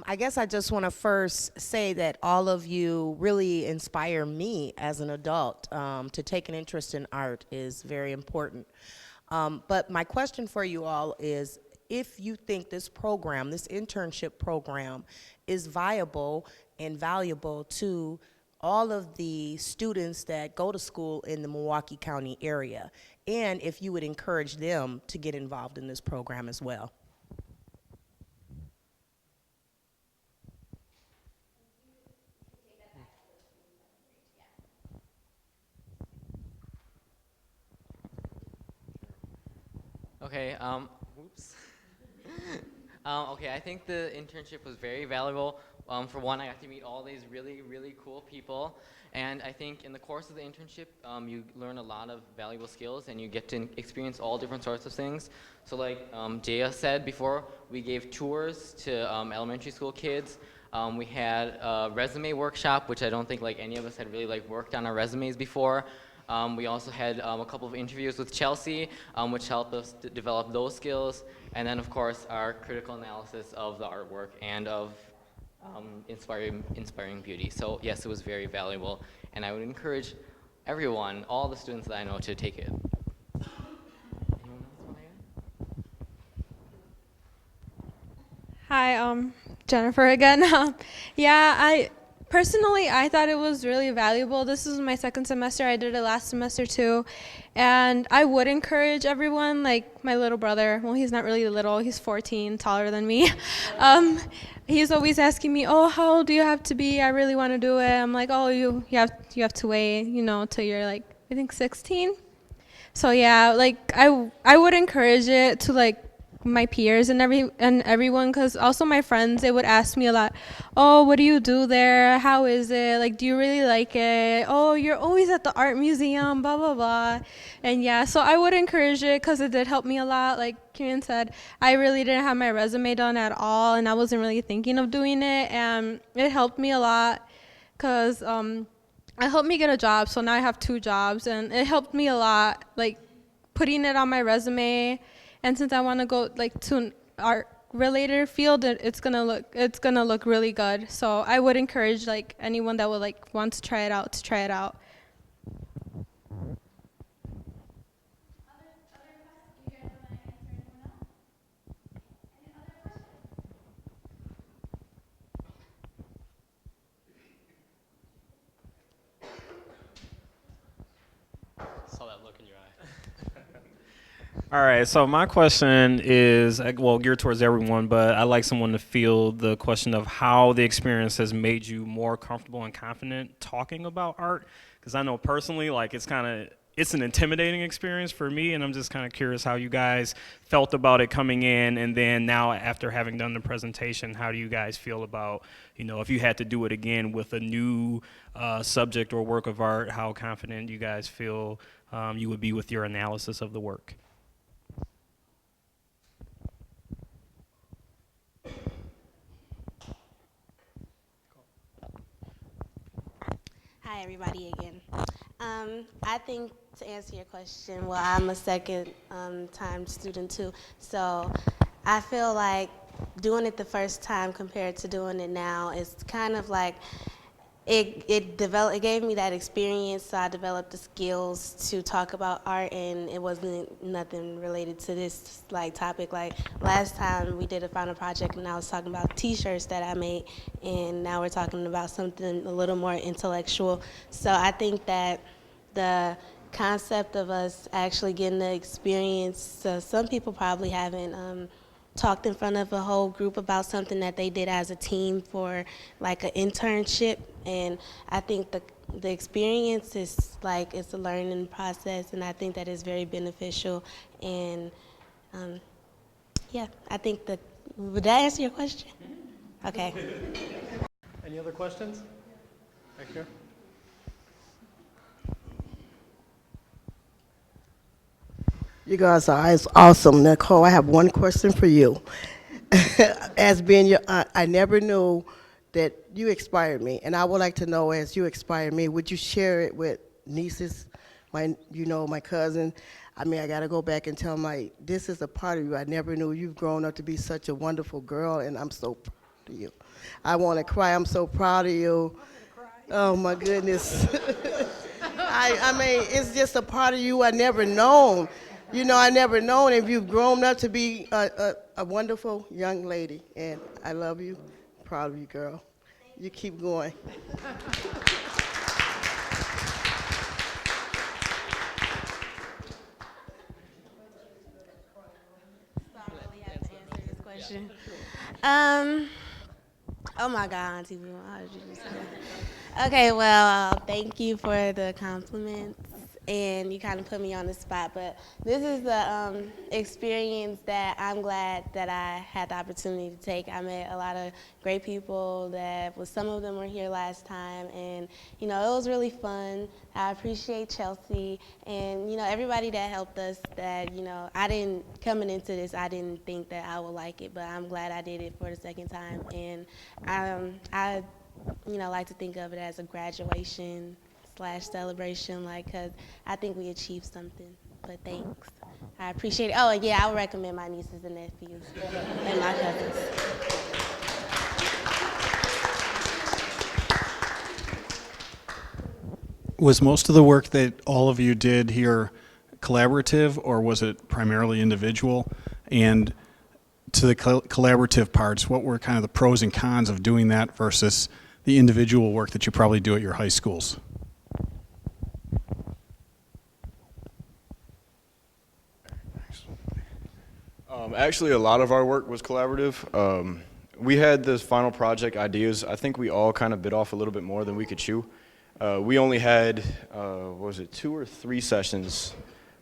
I guess I just want to first say that all of you really inspire me as an adult. To take an interest in art is very important. But my question for you all is, if you think this program, this internship program, is viable and valuable to all of the students that go to school in the Milwaukee County area, and if you would encourage them to get involved in this program as well. Okay, whoops. Okay, I think the internship was very valuable. For one, I got to meet all these really, really cool people. And I think in the course of the internship, you learn a lot of valuable skills and you get to experience all different sorts of things. So like Jaya said before, we gave tours to elementary school kids. We had a resume workshop, which I don't think like any of us had really like worked on our resumes before. We also had a couple of interviews with Chelsea, which helped us to develop those skills. And then, of course, our critical analysis of the artwork and of inspiring beauty. So, yes, it was very valuable. And I would encourage everyone, all the students that I know, to take it. Anyone else want to add? Hi, Jennifer again. Yeah, I thought it was really valuable. This is my second semester. I did it last semester too. And I would encourage everyone, like my little brother, well, he's not really little, he's 14, taller than me. He's always asking me, oh, how old do you have to be? I really want to do it. I'm like, oh, you have to wait, till you're like, I think 16. So yeah, like I would encourage it to like my peers and everyone, because also my friends, they would ask me a lot, oh, what do you do there, how is it, like, do you really like it, oh, you're always at the art museum, blah blah blah. And yeah, so I would encourage it because it did help me a lot. Like Kieran said, I really didn't have my resume done at all and I wasn't really thinking of doing it, and it helped me a lot because it helped me get a job. So now I have 2 jobs and it helped me a lot, like putting it on my resume. And since I want to go like to an art related field, it's gonna look really good. So I would encourage like anyone that would like want to try it out to try it out. Saw that look in your eye. All right, so my question is, well, geared towards everyone, but I'd like someone to field the question of how the experience has made you more comfortable and confident talking about art. Because I know personally, like, it's an intimidating experience for me, and I'm just kind of curious how you guys felt about it coming in, and then now after having done the presentation, how do you guys feel about, if you had to do it again with a new subject or work of art, how confident you guys feel you would be with your analysis of the work? Hi, everybody, again. I think to answer your question, well, I'm a second time student too, so I feel like doing it the first time compared to doing it now is kind of like it gave me that experience, so I developed the skills to talk about art, and it wasn't nothing related to this like topic. Like last time we did a final project and I was talking about t-shirts that I made, and now we're talking about something a little more intellectual. So I think that the concept of us actually getting the experience, so some people probably haven't talked in front of a whole group about something that they did as a team for like an internship, and I think the experience is like, it's a learning process, and I think that is very beneficial. And yeah, I think that, would that answer your question? Okay. Any other questions? Right here. You guys are awesome. Nicole, I have one question for you. As being your aunt, I never knew that you inspired me, and I would like to know, as you inspired me, would you share it with nieces, my cousin? I mean, I got to go back and tell this is a part of you I never knew. You've grown up to be such a wonderful girl, and I'm so of you. I want to cry. I'm so proud of you. Oh my goodness. I mean, it's just a part of you I never known. You know, I never known, if you've grown up to be a wonderful young lady. And I love you. Proud of you, girl. You keep going. Question. Oh my God, Auntie Boo, how did you just say that? Okay, well, thank you for the compliments, and you kind of put me on the spot, but this is the experience that I'm glad that I had the opportunity to take. I met a lot of great people some of them were here last time, and you know, it was really fun. I appreciate Chelsea and you know, everybody that helped us. That, you know, coming into this, I didn't think that I would like it, but I'm glad I did it for the second time, and I you know, like to think of it as a graduation / celebration, like, because I think we achieved something. But thanks. I appreciate it. Oh, and yeah, I would recommend my nieces and nephews and my cousins. Was most of the work that all of you did here collaborative, or was it primarily individual? And to the collaborative parts, what were kind of the pros and cons of doing that versus the individual work that you probably do at your high schools? Actually, a lot of our work was collaborative. We had this final project ideas. I think we all kind of bit off a little bit more than we could chew. We only had, what was it, 2 or 3 sessions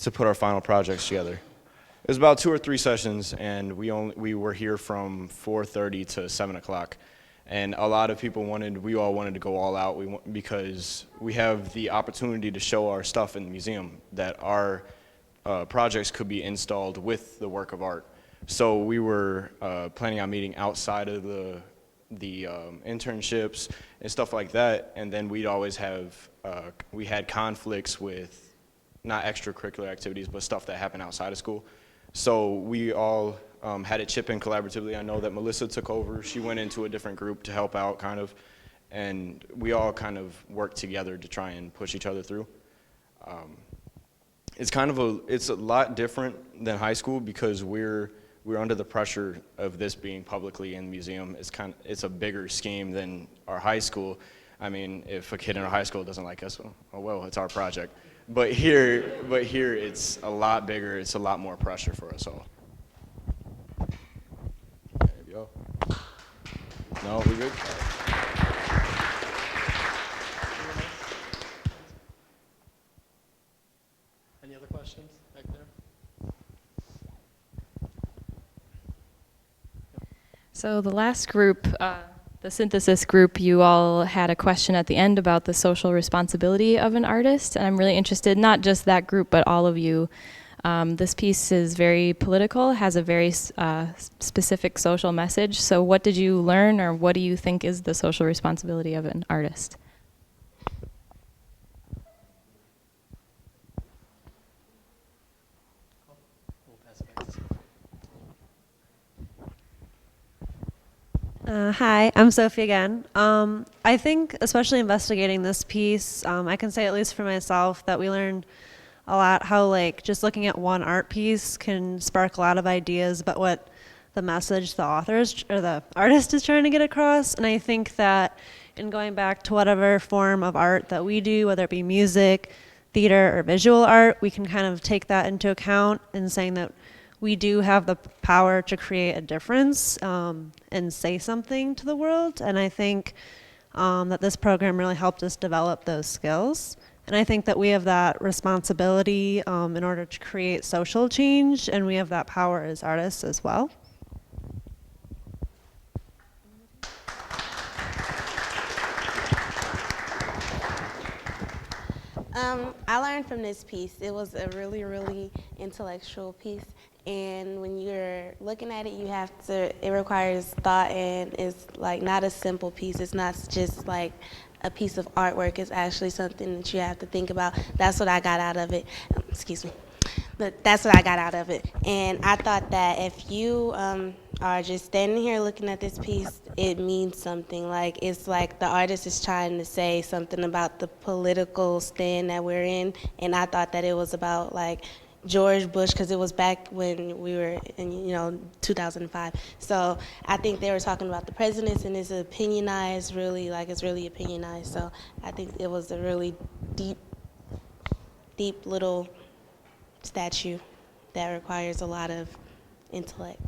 to put our final projects together. It was about 2 or 3 sessions, and we were here from 4:30 to 7 o'clock. And a lot of people we all wanted to go all out because we have the opportunity to show our stuff in the museum, that our projects could be installed with the work of art. So we were planning on meeting outside of the internships and stuff like that, and then we'd always have, we had conflicts with not extracurricular activities, but stuff that happened outside of school. So we all had it chip in collaboratively. I know that Melissa took over. She went into a different group to help out, kind of, and we all kind of worked together to try and push each other through. It's a lot different than high school because we're under the pressure of this being publicly in the museum. It's a bigger scheme than our high school. I mean, if a kid in our high school doesn't like us, oh well, it's our project. But here it's a lot bigger. It's a lot more pressure for us all. There you go. No, we good? Any other questions back there? So the last group, the synthesis group, you all had a question at the end about the social responsibility of an artist, and I'm really interested, not just that group, but all of you. This piece is very political, has a very specific social message. So what did you learn, or what do you think is the social responsibility of an artist? Hi, I'm Sophie again. I think, especially investigating this piece, I can say at least for myself that we learned a lot how, like, just looking at one art piece can spark a lot of ideas about what the message the artist is trying to get across. And I think that in going back to whatever form of art that we do, whether it be music, theater, or visual art, we can kind of take that into account in saying that we do have the power to create a difference and say something to the world. And I think that this program really helped us develop those skills. And I think that we have that responsibility in order to create social change, and we have that power as artists as well. I learned from this piece. It was a really, really intellectual piece. And when you're looking at it, it requires thought, and it's like not a simple piece. It's not just like a piece of artwork. It's actually something that you have to think about. That's what I got out of it. Excuse me. but that's what I got out of it. And I thought that if you are just standing here looking at this piece, it means something. Like, it's like the artist is trying to say something about the political stand that we're in. And I thought that it was about, like, George Bush, because it was back when we were in, 2005. So I think they were talking about the presidents, and it's opinionized, really, like, it's really opinionized. So I think it was a really deep little statue that requires a lot of intellect.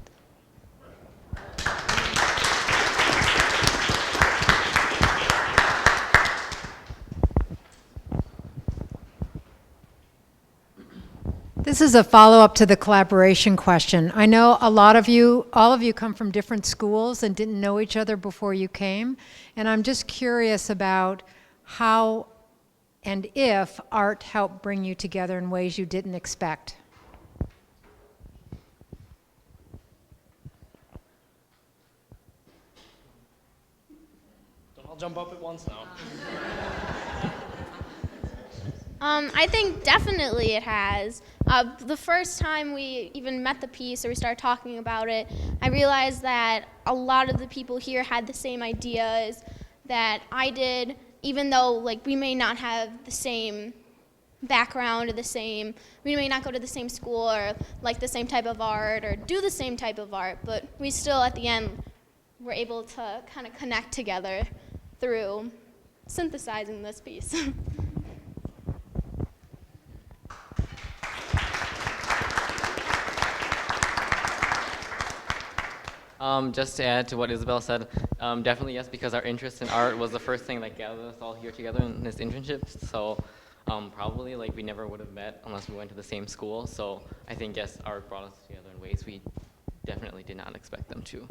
This is a follow-up to the collaboration question. I know all of you come from different schools and didn't know each other before you came, and I'm just curious about how and if art helped bring you together in ways you didn't expect. Don't all jump up at once now. I think definitely it has. The first time we even met the piece or we started talking about it, I realized that a lot of the people here had the same ideas that I did, even though, like, we may not have the same background or we may not go to the same school or like the same type of art or do the same type of art, but we still at the end were able to kind of connect together through synthesizing this piece. Just to add to what Isabel said, definitely yes, because our interest in art was the first thing that gathered us all here together in this internship. So probably we never would have met unless we went to the same school. So I think yes, art brought us together in ways we definitely did not expect them to.